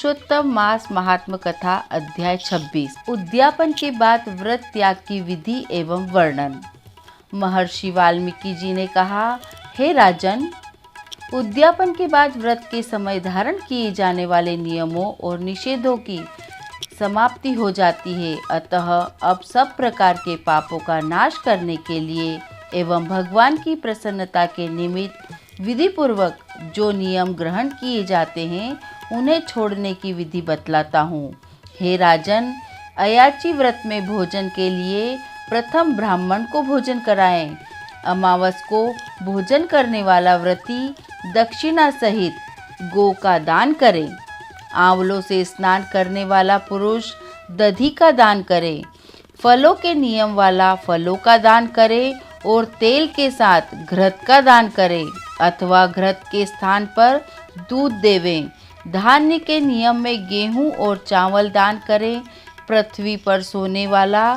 पुरुषोत्तम मास महात्म कथा अध्याय 26। उद्यापन के बाद व्रत त्याग की विधि एवं वर्णन। महर्षि वाल्मीकि जी ने कहा, हे राजन, उद्यापन के बाद व्रत के समय धारण किए जाने वाले नियमों और निषेधों की समाप्ति हो जाती है। अतः अब सब प्रकार के पापों का नाश करने के लिए एवं भगवान की प्रसन्नता के निमित्त विधि पूर्वक जो नियम ग्रहण किए जाते हैं उन्हें छोड़ने की विधि बतलाता हूँ। हे राजन, अयाची व्रत में भोजन के लिए प्रथम ब्राह्मण को भोजन कराएं। अमावस को भोजन करने वाला व्रती दक्षिणा सहित गो का दान करे। आंवलों से स्नान करने वाला पुरुष दधी का दान करे। फलों के नियम वाला फलों का दान करे और तेल के साथ घृत का दान करे अथवा घृत के स्थान पर दूध देवें। धान्य के नियम में गेहूं और चावल दान करे। पृथ्वी पर सोने वाला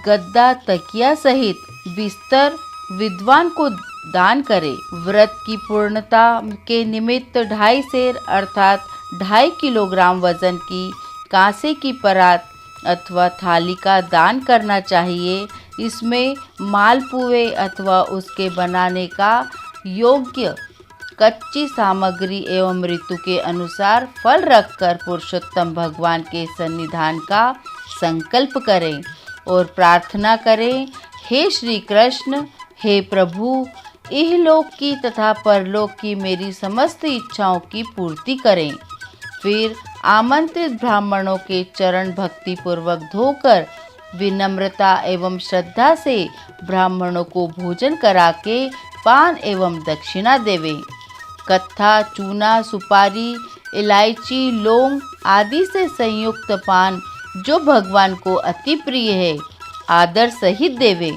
गद्दा तकिया सहित बिस्तर विद्वान को दान करे। व्रत की पूर्णता के निमित्त 2.5 सेर अर्थात 2.5 किलोग्राम वजन की कांसे की परात अथवा थाली का दान करना चाहिए। इसमें मालपुए अथवा उसके बनाने का योग्य कच्ची सामग्री एवं ऋतु के अनुसार फल रखकर पुरुषोत्तम भगवान के सन्निधान का संकल्प करें और प्रार्थना करें, हे श्री कृष्ण, हे प्रभु, इहलोक की तथा परलोक की मेरी समस्त इच्छाओं की पूर्ति करें। फिर आमंत्रित ब्राह्मणों के चरण भक्ति पूर्वक धोकर विनम्रता एवं श्रद्धा से ब्राह्मणों को भोजन करा के पान एवं दक्षिणा देवें। कत्था, चूना, सुपारी, इलायची, लौंग आदि से संयुक्त पान जो भगवान को अति प्रिय है, आदर सहित देवें।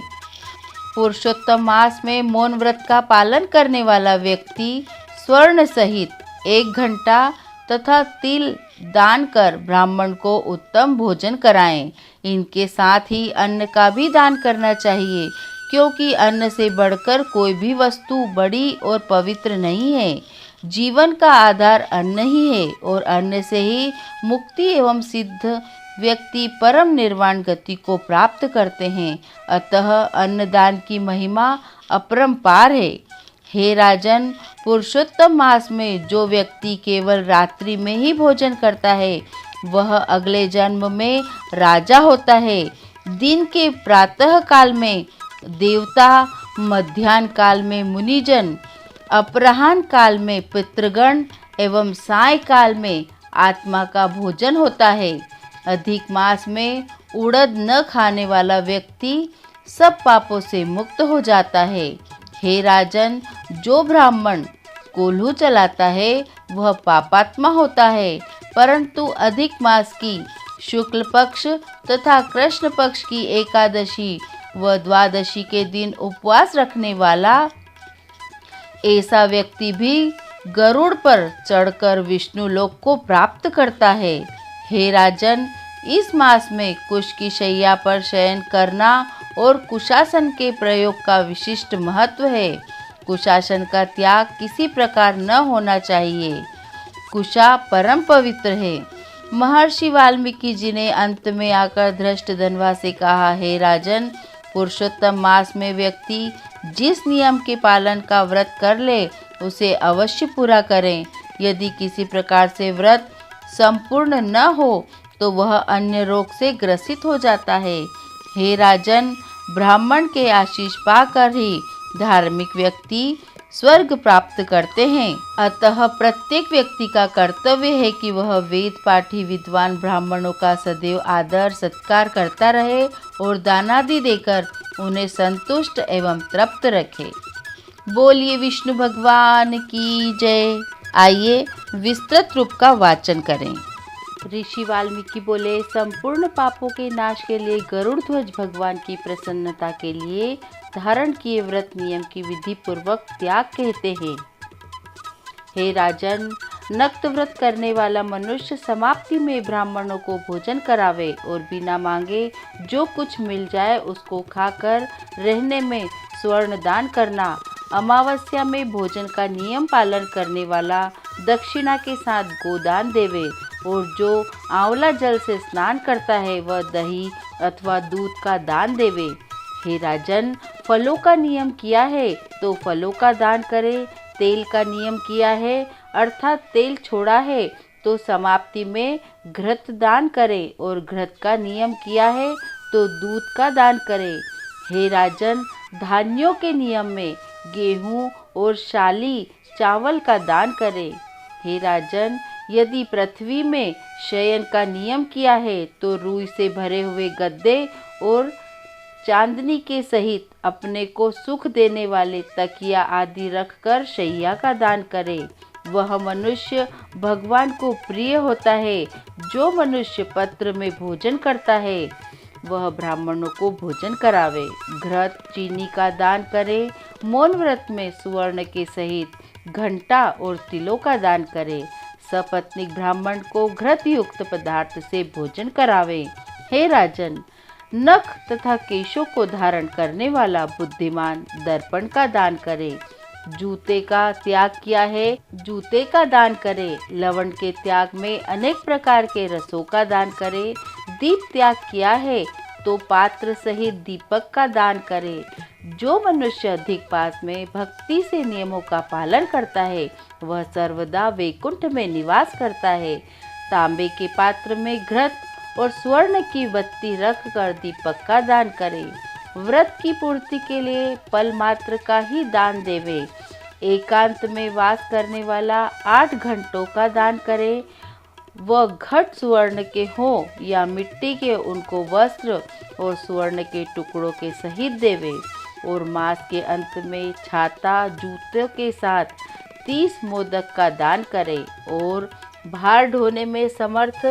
पुरुषोत्तम मास में मौन व्रत का पालन करने वाला व्यक्ति स्वर्ण सहित 1 घंटा तथा तिल दान कर ब्राह्मण को उत्तम भोजन कराएं। इनके साथ ही अन्न का भी दान करना चाहिए, क्योंकि अन्न से बढ़कर कोई भी वस्तु बड़ी और पवित्र नहीं है। जीवन का आधार अन्न ही है और अन्न से ही मुक्ति एवं सिद्ध व्यक्ति परम निर्वाण गति को प्राप्त करते हैं। अतः अन्नदान की महिमा अपरंपार है। हे राजन, पुरुषोत्तम मास में जो व्यक्ति केवल रात्रि में ही भोजन करता है वह अगले जन्म में राजा होता है। दिन के प्रातः काल में देवता, मध्याह्न काल में मुनिजन, अपराह्न काल में पितृगण एवं साय काल में आत्मा का भोजन होता है। अधिक मास में उड़द न खाने वाला व्यक्ति सब पापों से मुक्त हो जाता है। हे राजन, जो ब्राह्मण कोल्हू चलाता है वह पापात्मा होता है, परंतु अधिक मास की शुक्ल पक्ष तथा कृष्ण पक्ष की एकादशी व द्वादशी के दिन उपवास रखने वाला ऐसा व्यक्ति भी गरुड़ पर चढ़कर विष्णु लोक को प्राप्त करता है। हे राजन, इस मास में कुश की शैया पर शयन करना और कुशासन के प्रयोग का विशिष्ट महत्व है। कुशासन का त्याग किसी प्रकार न होना चाहिए। कुशा परम पवित्र है। महर्षि वाल्मीकि जी ने अंत में आकर धृष्टद्युम्न से कहा, हे राजन, पुरुषोत्तम मास में व्यक्ति जिस नियम के पालन का व्रत कर ले उसे अवश्य पूरा करें। यदि किसी प्रकार से व्रत संपूर्ण न हो तो वह अन्य रोग से ग्रसित हो जाता है। हे राजन, ब्राह्मण के आशीष पाकर ही धार्मिक व्यक्ति स्वर्ग प्राप्त करते हैं। अतः प्रत्येक व्यक्ति का कर्तव्य है कि वह वेद पाठी विद्वान ब्राह्मणों का सदैव आदर सत्कार करता रहे और दानादि देकर उन्हें संतुष्ट एवं तृप्त रखे। बोलिए विष्णु भगवान की जय। आइए विस्तृत रूप का वाचन करें। ऋषि वाल्मीकि बोले, संपूर्ण पापों के नाश के लिए गरुड़ ध्वज भगवान की प्रसन्नता के लिए धारण किए व्रत नियम की विधि पूर्वक त्याग कहते हैं। हे राजन, नक्त व्रत करने वाला मनुष्य समाप्ति में ब्राह्मणों को भोजन करावे और बिना मांगे जो कुछ मिल जाए उसको खाकर रहने में स्वर्ण दान करना। अमावस्या में भोजन का नियम पालन करने वाला दक्षिणा के साथ गोदान देवे और जो आंवला जल से स्नान करता है वह दही अथवा दूध का दान देवे। हे राजन, फलों का नियम किया है तो फलों का दान करे। तेल का नियम किया है अर्थात तेल छोड़ा है तो समाप्ति में घृत दान करे, और घृत का नियम किया है तो दूध का दान करे। हे राजन, धान्यों के नियम में गेहूं और शाली चावल का दान करे। हे राजन, यदि पृथ्वी में शयन का नियम किया है तो रुई से भरे हुए गद्दे और चांदनी के सहित अपने को सुख देने वाले तकिया आदि रखकर शैया का दान करे। वह मनुष्य भगवान को प्रिय होता है। जो मनुष्य पत्र में भोजन करता है वह ब्राह्मणों को भोजन करावे। घृत चीनी का दान करे। मौन व्रत में सुवर्ण के सहित घंटा और तिलों का दान करे। सपत्नीक ब्राह्मण को घृत युक्त पदार्थ से भोजन करावे। हे राजन, नख तथा केशों को धारण करने वाला बुद्धिमान दर्पण का दान करे। जूते का त्याग किया है, जूते का दान करे। लवण के त्याग में अनेक प्रकार के रसों का दान करे। दीप त्याग किया है तो पात्र सहित दीपक का दान करे। जो मनुष्य अधिक पास में भक्ति से नियमों का पालन करता है वह सर्वदा वैकुंठ में निवास करता है। तांबे के पात्र में घृत और स्वर्ण की बत्ती रख कर दीपक का दान करे। व्रत की पूर्ति के लिए पल मात्र का ही दान देवे। एकांत में वास करने वाला 8 घंटों का दान करे। वह घट सुवर्ण के हों या मिट्टी के, उनको वस्त्र और स्वर्ण के टुकड़ों के सहित देवे। और मास के अंत में छाता जूतों के साथ 30 मोदक का दान करे। और भार ढोने में समर्थ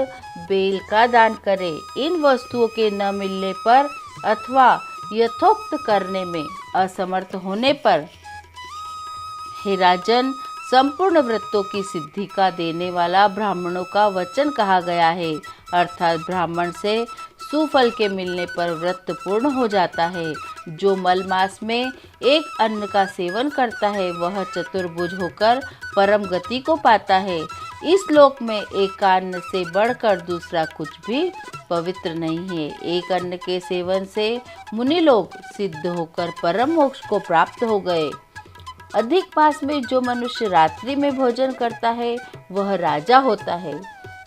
बेल का दान करे। इन वस्तुओं के न मिलने पर अथवा यथोक्त करने में असमर्थ होने पर हे राजन, संपूर्ण व्रतों की सिद्धि का देने वाला ब्राह्मणों का वचन कहा गया है। अर्थात ब्राह्मण से सुफल के मिलने पर व्रत पूर्ण हो जाता है। जो मल मास में एक अन्न का सेवन करता है वह चतुर्भुज होकर परम गति को पाता है। इस लोक में एक अन्न से बढ़कर दूसरा कुछ भी पवित्र नहीं है। एक अन्न के सेवन से मुनि लोग सिद्ध होकर परम मोक्ष को प्राप्त हो गए। अधिक मास में जो मनुष्य रात्रि में भोजन करता है वह राजा होता है।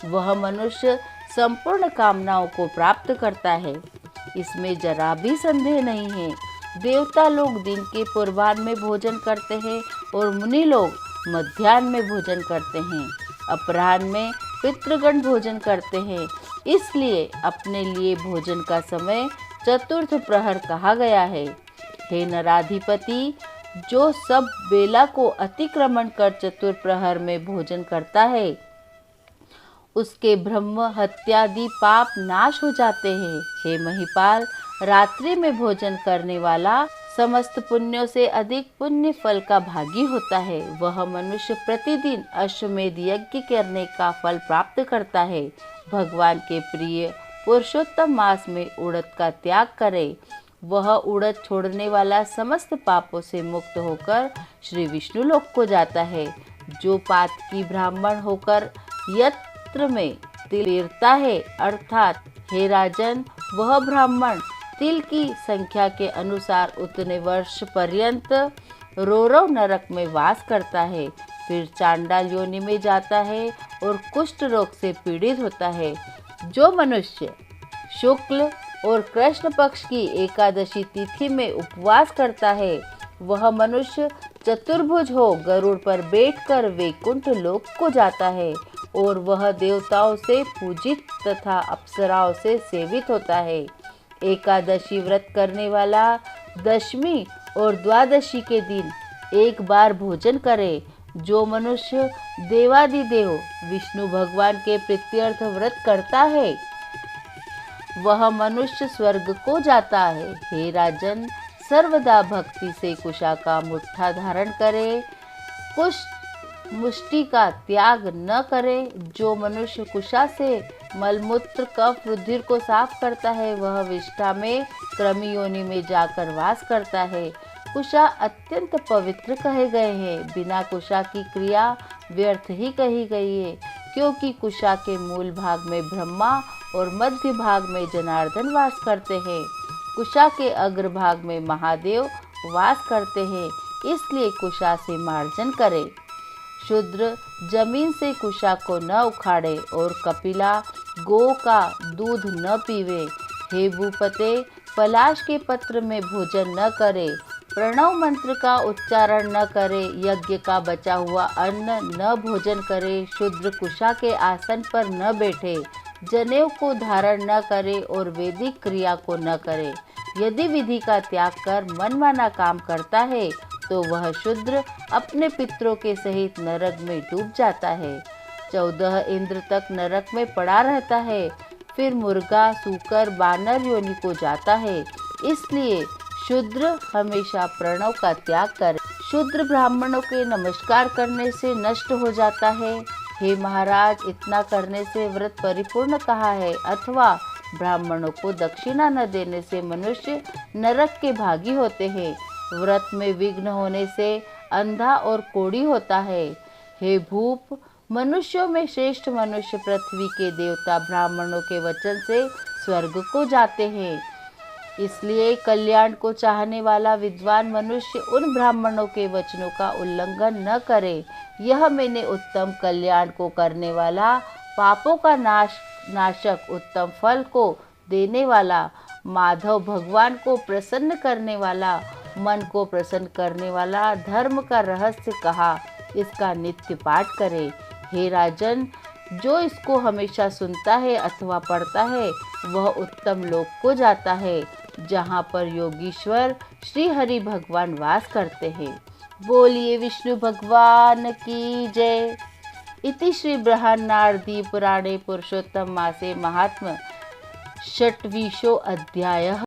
वह मनुष्य संपूर्ण कामनाओं को प्राप्त करता है, इसमें जरा भी संदेह नहीं है। देवता लोग दिन के पूर्वाह्न में भोजन करते हैं और मुनि लोग मध्याह्न में भोजन करते हैं। अपराह्न में पितृगण भोजन करते हैं। इसलिए अपने लिए भोजन का समय चतुर्थ प्रहर कहा गया है। हे नराधिपति, जो सब बेला को अतिक्रमण कर चतुर्प्रहर में भोजन करता है उसके ब्रह्म हत्यादि पाप नाश हो जाते हैं। हे महिपाल, रात्रि में भोजन करने वाला समस्त पुण्यों से अधिक पुण्य फल का भागी होता है। वह मनुष्य प्रतिदिन अश्वमेध यज्ञ करने का फल प्राप्त करता है। भगवान के प्रिय पुरुषोत्तम मास में उड़द का त्याग करे। वह उड़द छोड़ने वाला समस्त पापों से मुक्त होकर श्री विष्णु लोक को जाता है। जो पातकी ब्राह्मण होकर यत्र में तिल पेरता है, अर्थात हे राजन, वह ब्राह्मण तिल की संख्या के अनुसार उतने वर्ष पर्यंत रौरव नरक में वास करता है। फिर चांडाल योनि में जाता है और कुष्ठ रोग से पीड़ित होता है। जो मनुष्य शुक्ल और कृष्ण पक्ष की एकादशी तिथि में उपवास करता है वह मनुष्य चतुर्भुज हो गरुड़ पर बैठकर वैकुंठ लोक को जाता है और वह देवताओं से पूजित तथा अप्सराओं से सेवित होता है। एकादशी व्रत करने वाला दशमी और द्वादशी के दिन एक बार भोजन करे। जो मनुष्य देवादिदेव विष्णु भगवान के प्रीत्यर्थ व्रत करता है वह मनुष्य स्वर्ग को जाता है। हे राजन, सर्वदा भक्ति से कुशा का मुट्ठा धारण करे, कुश मुष्टि का त्याग न करे। जो मनुष्य कुशा से मलमूत्र कफ रुधिर को साफ करता है वह विष्ठा में क्रमि योनि में जाकर वास करता है। कुशा अत्यंत पवित्र कहे गए हैं। बिना कुशा की क्रिया व्यर्थ ही कही गई है, क्योंकि कुशा के मूल भाग में ब्रह्मा और मध्य भाग में जनार्दन वास करते हैं। कुशा के अग्रभाग में महादेव वास करते हैं, इसलिए कुशा से मार्जन करे। शूद्र जमीन से कुशा को न उखाड़े और कपिला गौ का दूध न पीवे। हे भूपते, पलाश के पत्र में भोजन न करे, प्रणव मंत्र का उच्चारण न करे, यज्ञ का बचा हुआ अन्न न भोजन करे, शूद्र कुशा के आसन पर न बैठे, जनेऊ को धारण न करे और वैदिक क्रिया को न करे। यदि विधि का त्याग कर मनमाना काम करता है तो वह शूद्र अपने पितरों के सहित नरक में डूब जाता है। 14 इंद्र तक नरक में पड़ा रहता है, फिर मुर्गा, सूकर, बानर योनि को जाता है। इसलिए शूद्र हमेशा प्रणव का त्याग करे। शूद्र ब्राह्मणों के नमस्कार करने से नष्ट हो जाता है। हे महाराज, इतना करने से व्रत परिपूर्ण कहा है, अथवा ब्राह्मणों को दक्षिणा न देने से मनुष्य नरक के भागी होते हैं। व्रत में विघ्न होने से अंधा और कोढ़ी होता है। हे भूप, मनुष्यों में श्रेष्ठ मनुष्य पृथ्वी के देवता ब्राह्मणों के वचन से स्वर्ग को जाते हैं। इसलिए कल्याण को चाहने वाला विद्वान मनुष्य उन ब्राह्मणों के वचनों का उल्लंघन न करे। यह मैंने उत्तम कल्याण को करने वाला, पापों का नाशक, उत्तम फल को देने वाला, माधव भगवान को प्रसन्न करने वाला, मन को प्रसन्न करने वाला धर्म का रहस्य कहा। इसका नित्य पाठ करे। हे राजन, जो इसको हमेशा सुनता है अथवा पढ़ता है वह उत्तम लोक को जाता है, जहाँ पर योगीश्वर श्री हरि भगवान वास करते हैं। बोलिए विष्णु भगवान की जय। इति श्री बृहन्नारदी पुराणे पुरुषोत्तम मासे महात्म षट्विंशो अध्यायः।